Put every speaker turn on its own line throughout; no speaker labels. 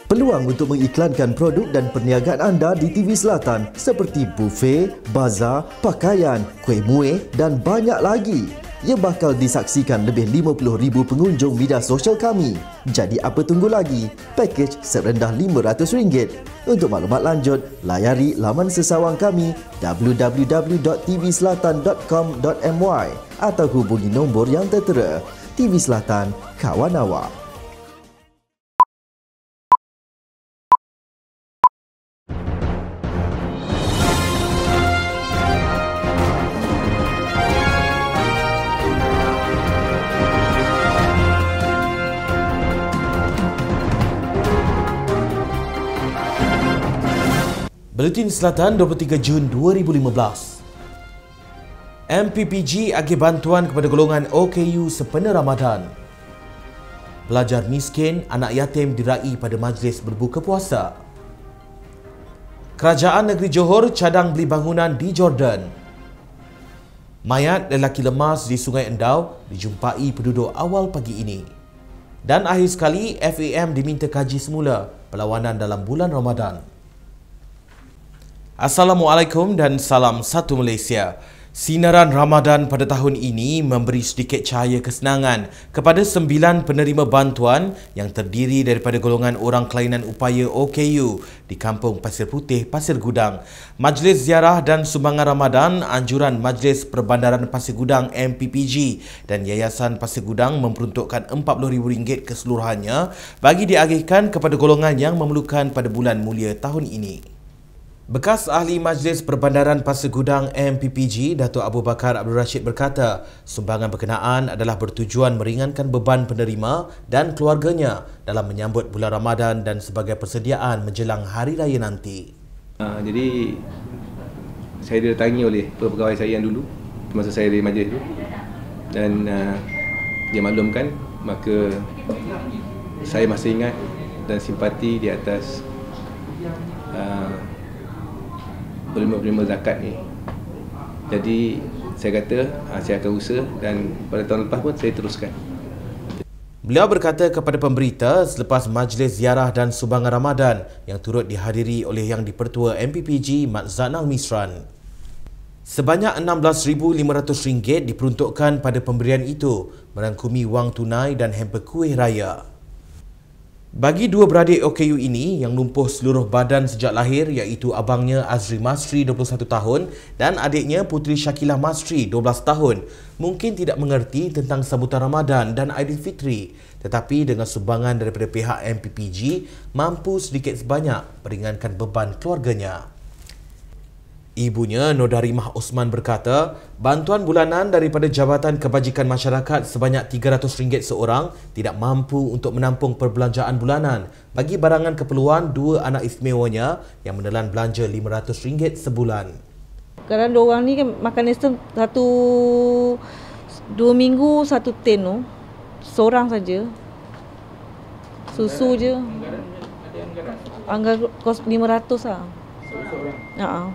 Peluang untuk mengiklankan produk dan perniagaan anda di TV Selatan seperti buffet, bazar, pakaian, kuih muih dan banyak lagi. Ia bakal disaksikan lebih 50,000 pengunjung media sosial kami. Jadi apa tunggu lagi? Pakej serendah RM500. Untuk maklumat lanjut, layari laman sesawang kami www.tvselatan.com.my atau hubungi nombor yang tertera. TV Selatan, kawan awak.
Buletin Selatan 23 Jun 2015. MPPG agih bantuan kepada golongan OKU sempena Ramadan. Pelajar miskin, anak yatim diraih pada majlis berbuka puasa. Kerajaan Negeri Johor cadang beli bangunan di Jordan. Mayat lelaki lemas di Sungai Endau dijumpai penduduk awal pagi ini. Dan akhir sekali, FAM diminta kaji semula perlawanan dalam bulan Ramadan. Assalamualaikum dan salam satu Malaysia. Sinaran Ramadan pada tahun ini memberi sedikit cahaya kesenangan kepada 9 penerima bantuan yang terdiri daripada golongan orang kelainan upaya OKU di Kampung Pasir Putih, Pasir Gudang. Majlis Ziarah dan Sumbangan Ramadan anjuran Majlis Perbandaran Pasir Gudang MPPG dan Yayasan Pasir Gudang memperuntukkan RM40,000 keseluruhannya bagi diagihkan kepada golongan yang memerlukan pada bulan mulia tahun ini. Bekas Ahli Majlis Perbandaran Pasir Gudang MPPG, Datuk Abu Bakar Abdul Rashid berkata, sumbangan berkenaan adalah bertujuan meringankan beban penerima dan keluarganya dalam menyambut bulan Ramadan dan sebagai persediaan menjelang Hari Raya nanti.
Jadi, saya didatangi oleh pegawai saya yang dulu, masa saya di majlis itu, dan dia maklumkan, maka saya masih ingat dan simpati di atas penerima zakat ni. Jadi saya kata saya akan usaha dan pada tahun lepas pun saya teruskan.
Beliau berkata kepada pemberita selepas majlis ziarah dan sumbangan Ramadan yang turut dihadiri oleh Yang di-Pertua MPPG Mat Zanal Misran. Sebanyak RM16,500 diperuntukkan pada pemberian itu, merangkumi wang tunai dan hamper kuih raya. Bagi dua beradik OKU ini yang lumpuh seluruh badan sejak lahir iaitu abangnya Azri Masri 21 tahun dan adiknya Puteri Syakilah Masri 12 tahun mungkin tidak mengerti tentang sambutan Ramadan dan Aidilfitri, tetapi dengan sumbangan daripada pihak MPPG mampu sedikit sebanyak meringankan beban keluarganya. Ibunya, Nodarimah Osman berkata, bantuan bulanan daripada Jabatan Kebajikan Masyarakat sebanyak RM300 seorang tidak mampu untuk menampung perbelanjaan bulanan bagi barangan keperluan dua anak istimewanya yang menelan belanja RM500 sebulan.
Kadang diorang ni kan makan instant 2 minggu 1 tin tu, seorang saja. Susu je. Anggaran kos RM500 lah. Seorang?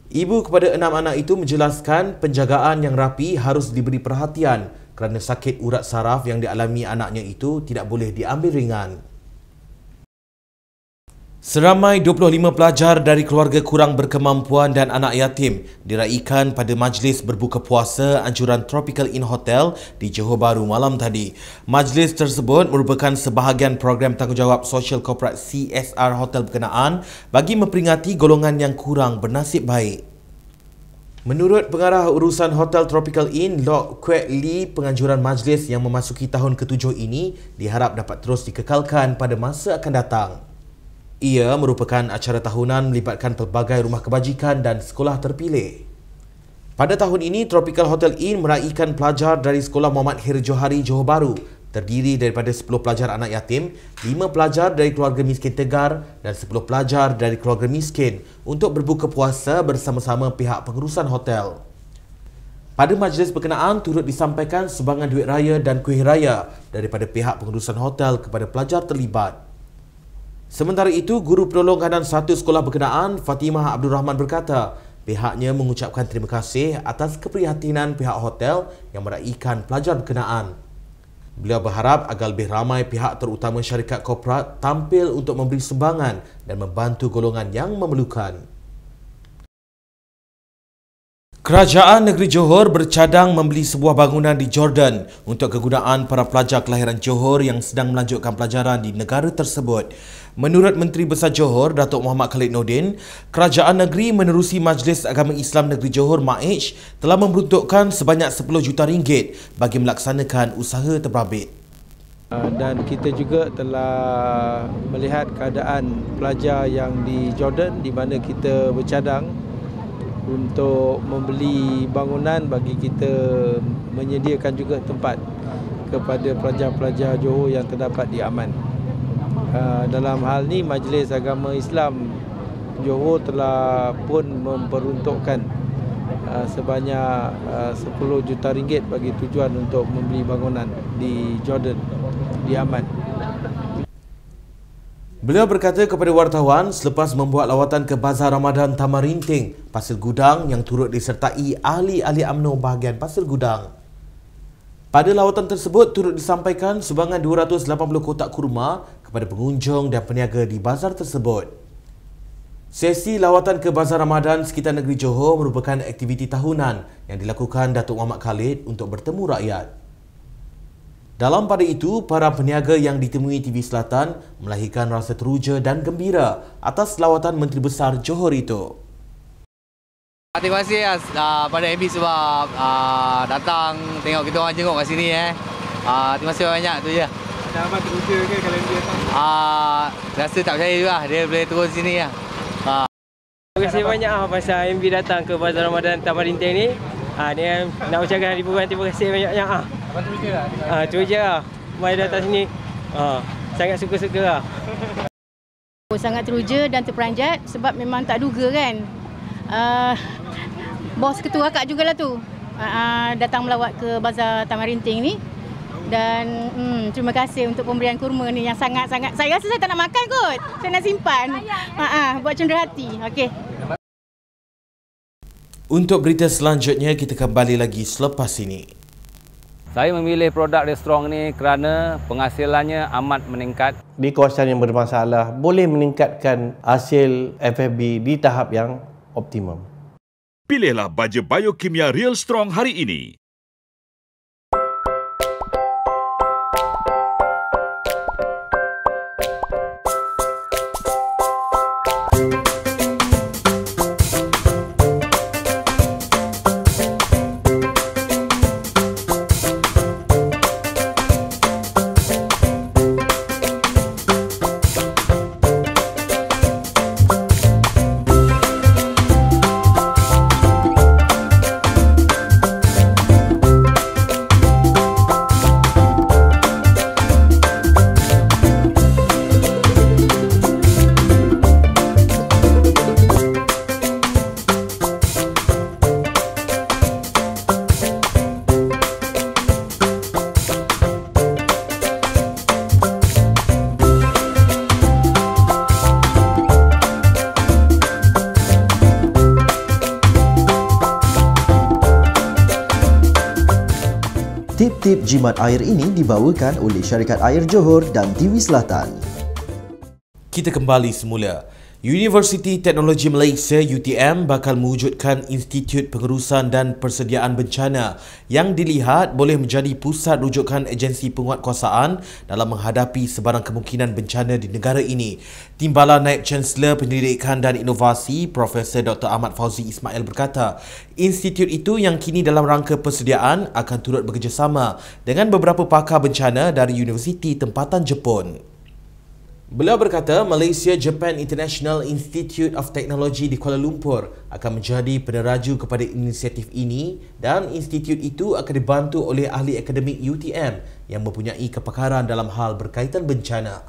Ibu kepada 6 anak itu menjelaskan penjagaan yang rapi harus diberi perhatian kerana sakit urat saraf yang dialami anaknya itu tidak boleh diambil ringan. Seramai 25 pelajar dari keluarga kurang berkemampuan dan anak yatim diraikan pada majlis berbuka puasa anjuran Tropical Inn Hotel di Johor Bahru malam tadi. Majlis tersebut merupakan sebahagian program tanggungjawab sosial korporat CSR hotel berkenaan bagi memperingati golongan yang kurang bernasib baik. Menurut pengarah urusan Hotel Tropical Inn, Lok Kwek Lee, penganjuran majlis yang memasuki tahun ke-7 ini diharap dapat terus dikekalkan pada masa akan datang. Ia merupakan acara tahunan melibatkan pelbagai rumah kebajikan dan sekolah terpilih. Pada tahun ini, Tropical Hotel Inn meraihkan pelajar dari Sekolah Muhammad Hir Johari Johor Bahru, terdiri daripada 10 pelajar anak yatim, 5 pelajar dari keluarga miskin Tegar dan 10 pelajar dari keluarga miskin untuk berbuka puasa bersama-sama pihak pengurusan hotel. Pada majlis berkenaan turut disampaikan sumbangan duit raya dan kuih raya daripada pihak pengurusan hotel kepada pelajar terlibat. Sementara itu, Guru Penolong Kanan 1 sekolah berkenaan, Fatimah Abdul Rahman berkata, pihaknya mengucapkan terima kasih atas keprihatinan pihak hotel yang meraihkan pelajar berkenaan. Beliau berharap agar lebih ramai pihak terutama syarikat korporat tampil untuk memberi sumbangan dan membantu golongan yang memerlukan. Kerajaan Negeri Johor bercadang membeli sebuah bangunan di Jordan untuk kegunaan para pelajar kelahiran Johor yang sedang melanjutkan pelajaran di negara tersebut. Menurut Menteri Besar Johor, Datuk Muhammad Khalid Nordin, kerajaan negeri menerusi Majlis Agama Islam Negeri Johor MAIJ telah memperuntukkan sebanyak 10 juta ringgit bagi melaksanakan usaha terbabit.
Dan kita juga telah melihat keadaan pelajar yang di Jordan di mana kita bercadang untuk membeli bangunan bagi kita menyediakan juga tempat kepada pelajar-pelajar Johor yang terdapat di Aman. Dalam hal ini Majlis Agama Islam Johor telah pun memperuntukkan sebanyak 10 juta ringgit bagi tujuan untuk membeli bangunan di Jordan, di Aman.
Beliau berkata kepada wartawan selepas membuat lawatan ke Bazar Ramadan Tamarinting, Pasir Gudang yang turut disertai ahli-ahli UMNO bahagian Pasir Gudang. Pada lawatan tersebut turut disampaikan sumbangan 280 kotak kurma kepada pengunjung dan peniaga di bazar tersebut. Sesi lawatan ke Bazar Ramadan sekitar negeri Johor merupakan aktiviti tahunan yang dilakukan Datuk Muhammad Khalid untuk bertemu rakyat. Dalam pada itu, para peniaga yang ditemui TV Selatan melahirkan rasa teruja dan gembira atas lawatan Menteri Besar Johor itu.
Terima kasih pada MB sebab datang tengok kita orang jenguk kat sini. Terima kasih banyak tu je.
Ada apa teruja ke kalau dia datang?
Rasa tak percaya juga dia boleh turun sini lah.
Terima kasih banyak pasal MB datang ke Bazar Ramadan Tamarinting ni. Dia nak ucapkan ribuan terima kasih banyak-banyak.
Apa teruja lah?
Teruja lah. Mari datang sini. Sangat suka-suka lah.
Sangat teruja dan terperanjat sebab memang tak duga kan. Bos ketua akak jugalah tu datang melawat ke Bazar Tamarinting ni. Dan terima kasih untuk pemberian kurma ni yang sangat-sangat. Saya rasa saya tak nak makan kot. Saya nak simpan. Buat cenderung hati. Okey.
Untuk berita selanjutnya, kita kembali lagi selepas ini.
Saya memilih produk Restrong ni kerana penghasilannya amat meningkat.
Di kawasan yang bermasalah boleh meningkatkan hasil FFB di tahap yang optimum.
Pilihlah baja biokimia Real Strong hari ini.
Tip-tip jimat air ini dibawakan oleh Syarikat Air Johor dan TV Selatan.
Kita kembali semula. Universiti Teknologi Malaysia UTM bakal mewujudkan Institut Pengurusan dan Persediaan Bencana yang dilihat boleh menjadi pusat rujukan agensi penguatkuasaan dalam menghadapi sebarang kemungkinan bencana di negara ini. Timbalan Naib Chancellor Pendidikan dan Inovasi Profesor Dr. Ahmad Fauzi Ismail berkata, institut itu yang kini dalam rangka persediaan akan turut bekerjasama dengan beberapa pakar bencana dari Universiti Tempatan Jepun. Beliau berkata Malaysia Japan International Institute of Technology di Kuala Lumpur akan menjadi peneraju kepada inisiatif ini dan institut itu akan dibantu oleh ahli akademik UTM yang mempunyai kepakaran dalam hal berkaitan bencana.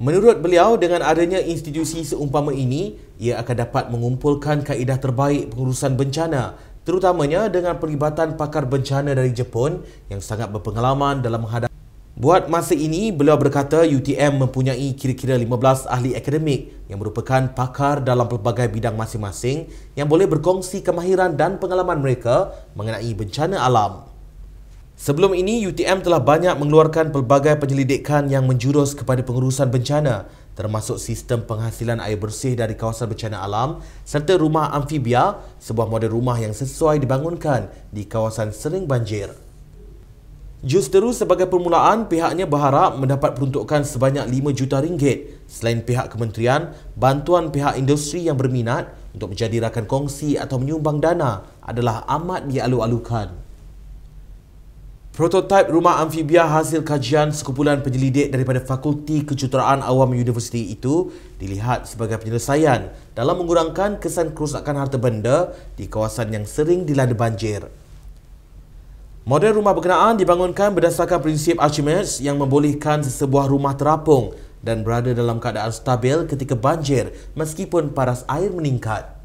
Menurut beliau, dengan adanya institusi seumpama ini, ia akan dapat mengumpulkan kaedah terbaik pengurusan bencana, terutamanya dengan pelibatan pakar bencana dari Jepun yang sangat berpengalaman dalam menghadapi. Buat masa ini, beliau berkata UTM mempunyai kira-kira 15 ahli akademik yang merupakan pakar dalam pelbagai bidang masing-masing yang boleh berkongsi kemahiran dan pengalaman mereka mengenai bencana alam. Sebelum ini, UTM telah banyak mengeluarkan pelbagai penyelidikan yang menjurus kepada pengurusan bencana, termasuk sistem penghasilan air bersih dari kawasan bencana alam serta rumah amfibia, sebuah model rumah yang sesuai dibangunkan di kawasan sering banjir. Justeru sebagai permulaan, pihaknya berharap mendapat peruntukan sebanyak RM5 juta. Selain pihak kementerian, bantuan pihak industri yang berminat untuk menjadi rakan kongsi atau menyumbang dana adalah amat dialu-alukan. Prototipe rumah amfibia hasil kajian sekumpulan penyelidik daripada Fakulti Kejuruteraan Awam Universiti itu dilihat sebagai penyelesaian dalam mengurangkan kesan kerosakan harta benda di kawasan yang sering dilanda banjir. Model rumah berkenaan dibangunkan berdasarkan prinsip Archimedes yang membolehkan sesebuah rumah terapung dan berada dalam keadaan stabil ketika banjir meskipun paras air meningkat.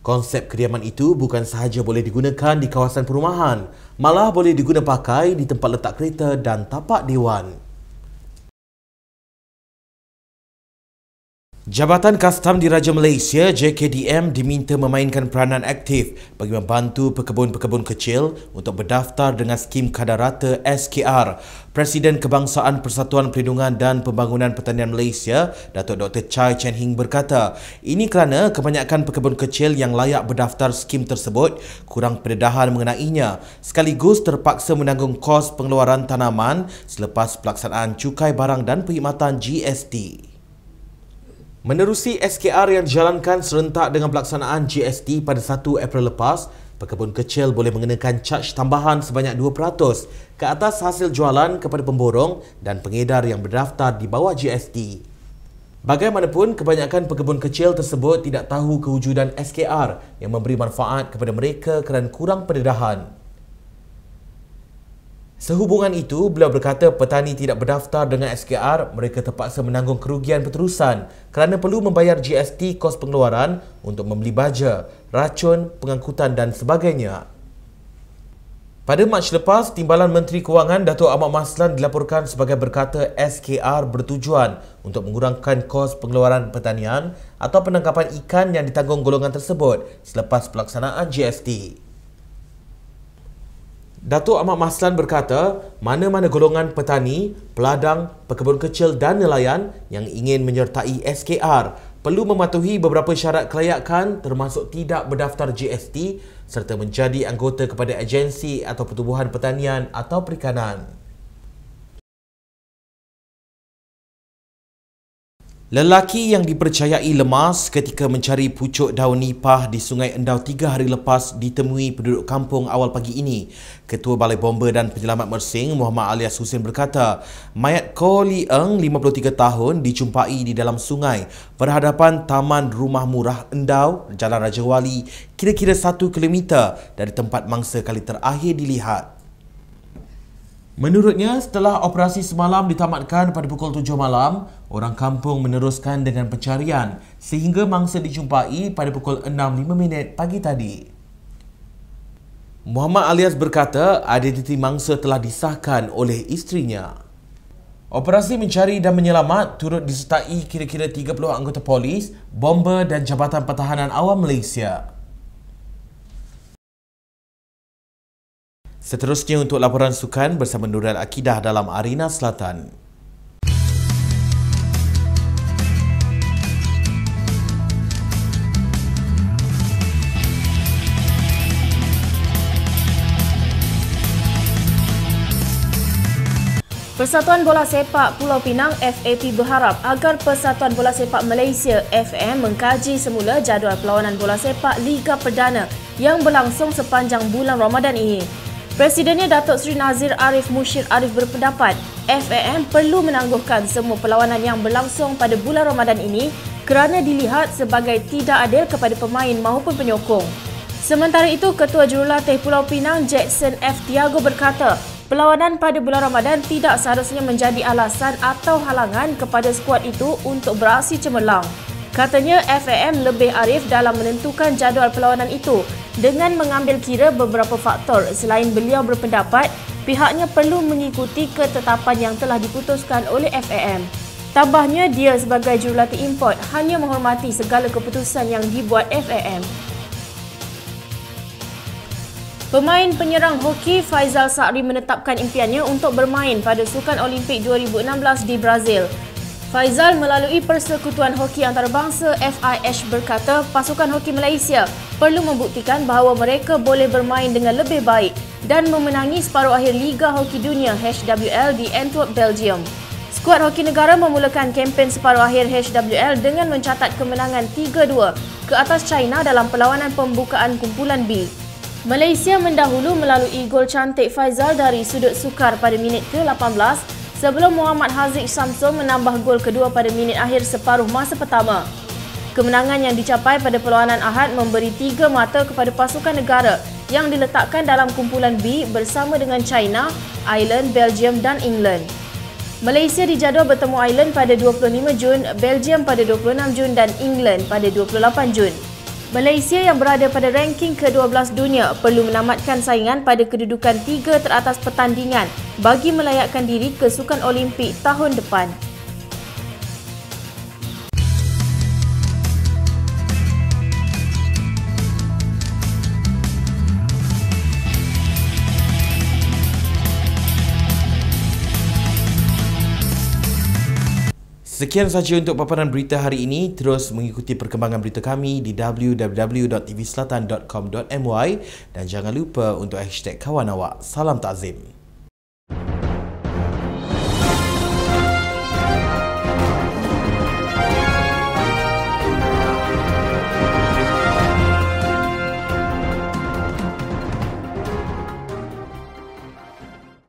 Konsep kediaman itu bukan sahaja boleh digunakan di kawasan perumahan, malah boleh diguna pakai di tempat letak kereta dan tapak dewan. Jabatan Kastam Diraja Malaysia JKDM diminta memainkan peranan aktif bagi membantu pekebun-pekebun kecil untuk berdaftar dengan skim kadar rata SKR. Presiden Kebangsaan Persatuan Perlindungan dan Pembangunan Pertanian Malaysia, Datuk Dr. Chai Chen Hing berkata, ini kerana kebanyakan pekebun kecil yang layak berdaftar skim tersebut kurang pendedahan mengenainya, sekaligus terpaksa menanggung kos pengeluaran tanaman selepas pelaksanaan cukai barang dan perkhidmatan GST. Menerusi SKR yang dijalankan serentak dengan pelaksanaan GST pada 1 April lepas, pekebun kecil boleh mengenakan caj tambahan sebanyak 2% ke atas hasil jualan kepada pemborong dan pengedar yang berdaftar di bawah GST. Bagaimanapun, kebanyakan pekebun kecil tersebut tidak tahu kewujudan SKR yang memberi manfaat kepada mereka kerana kurang pendedahan. Sehubungan itu, beliau berkata petani tidak berdaftar dengan SKR, mereka terpaksa menanggung kerugian berterusan kerana perlu membayar GST kos pengeluaran untuk membeli baja, racun, pengangkutan dan sebagainya. Pada Mac lepas, Timbalan Menteri Kewangan Datuk Ahmad Maslan dilaporkan sebagai berkata SKR bertujuan untuk mengurangkan kos pengeluaran pertanian atau penangkapan ikan yang ditanggung golongan tersebut selepas pelaksanaan GST. Datuk Ahmad Maslan berkata, mana-mana golongan petani, peladang, pekebun kecil dan nelayan yang ingin menyertai SKR perlu mematuhi beberapa syarat kelayakan termasuk tidak berdaftar GST serta menjadi anggota kepada agensi atau pertubuhan pertanian atau perikanan. Lelaki yang dipercayai lemas ketika mencari pucuk daun nipah di Sungai Endau 3 hari lepas ditemui penduduk kampung awal pagi ini. Ketua Balai Bomba dan Penyelamat Mersing, Muhammad Alias Hussein berkata, mayat Ko Li Eng, 53 tahun, dijumpai di dalam sungai berhadapan Taman Rumah Murah Endau, Jalan Raja Wali, kira-kira 1 kilometer dari tempat mangsa kali terakhir dilihat. Menurutnya, setelah operasi semalam ditamatkan pada pukul 7 malam, orang kampung meneruskan dengan pencarian sehingga mangsa dijumpai pada pukul 6.05 pagi tadi. Muhammad Alias berkata, identiti mangsa telah disahkan oleh isterinya. Operasi mencari dan menyelamat turut disertai kira-kira 30 anggota polis, bomba dan Jabatan Pertahanan Awam Malaysia. Seterusnya untuk laporan sukan bersama Nurul Akidah dalam Arena Selatan.
Persatuan Bola Sepak Pulau Pinang FAP berharap agar Persatuan Bola Sepak Malaysia FM mengkaji semula jadual perlawanan bola sepak Liga Perdana yang berlangsung sepanjang bulan Ramadan ini. Presidennya Datuk Seri Nazir Arif Mushir Arif berpendapat FAM perlu menangguhkan semua perlawanan yang berlangsung pada bulan Ramadan ini kerana dilihat sebagai tidak adil kepada pemain maupun penyokong. Sementara itu, Ketua Jurulatih Pulau Pinang Jackson F. Tiago berkata, perlawanan pada bulan Ramadan tidak seharusnya menjadi alasan atau halangan kepada skuad itu untuk beraksi cemerlang. Katanya FAM lebih arif dalam menentukan jadual perlawanan itu dengan mengambil kira beberapa faktor. Selain beliau berpendapat, pihaknya perlu mengikuti ketetapan yang telah diputuskan oleh FAM. Tambahnya, dia sebagai jurulatih import hanya menghormati segala keputusan yang dibuat FAM. Pemain penyerang hoki Faizal Sa'ri menetapkan impiannya untuk bermain pada Sukan Olimpik 2016 di Brazil. Faizal melalui Persekutuan Hoki Antarabangsa FIH berkata pasukan hoki Malaysia perlu membuktikan bahawa mereka boleh bermain dengan lebih baik dan memenangi separuh akhir Liga Hoki Dunia HWL di Antwerp, Belgium. Skuad hoki negara memulakan kempen separuh akhir HWL dengan mencatat kemenangan 3-2 ke atas China dalam perlawanan pembukaan kumpulan B. Malaysia mendahulu melalui gol cantik Faizal dari sudut sukar pada minit ke-18 sebelum Muhammad Haziq Samsul menambah gol kedua pada minit akhir separuh masa pertama. Kemenangan yang dicapai pada perlawanan Ahad memberi 3 mata kepada pasukan negara yang diletakkan dalam kumpulan B bersama dengan China, Ireland, Belgium dan England. Malaysia dijadual bertemu Ireland pada 25 Jun, Belgium pada 26 Jun dan England pada 28 Jun. Malaysia yang berada pada ranking ke-12 dunia perlu menamatkan saingan pada kedudukan 3 teratas pertandingan bagi melayakkan diri ke Sukan Olimpik tahun depan.
Sekian sahaja untuk paparan berita hari ini. Terus mengikuti perkembangan berita kami di www.tvselatan.com.my dan jangan lupa untuk #kawan awak. Salam takzim.